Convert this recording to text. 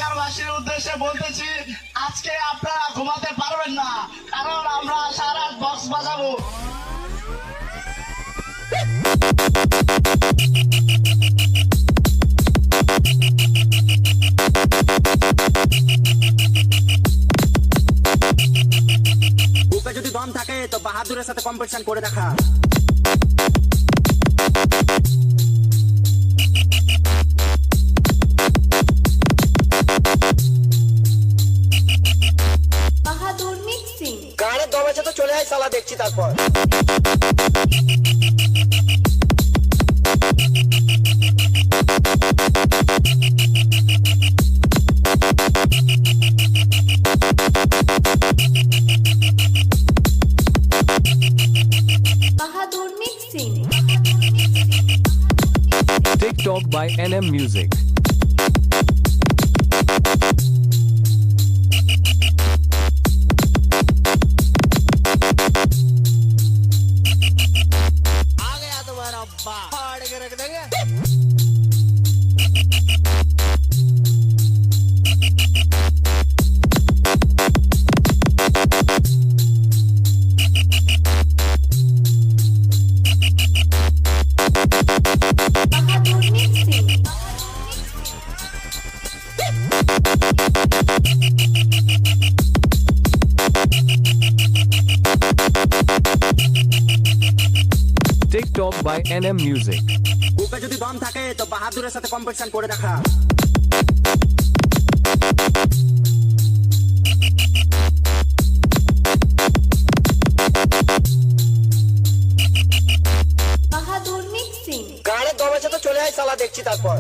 এলাকারবাসীর উদ্দেশ্যে বলতেছি, আজকে আপনারা ঘুমাতে পারবেন না, কারণ আমরা সারা রাত বক্স বাজাবো। বুকে যদি দম থাকে তো বাহাদুরের সাথে কম্পিটিশন করে দেখা। বাহাদুর মিক্সিং। গাড়ির দম আছে তো চলে আয় শালা, দেখছি তারপর। Bahadur mixing. TikTok by NM Music. आ गया तुम्हारा अब्बा, फाड़ के रख देंगे। Bahadur mixing. TikTok by NM Music. বুকে যদি দম থাকে তো বাহাদুরের সাথে কম্পিটিশন করে দেখা। বাহাদুর মিক্সিং। গাড়ির দম আছে তো চলে আয় শালা, দেখছি তারপর।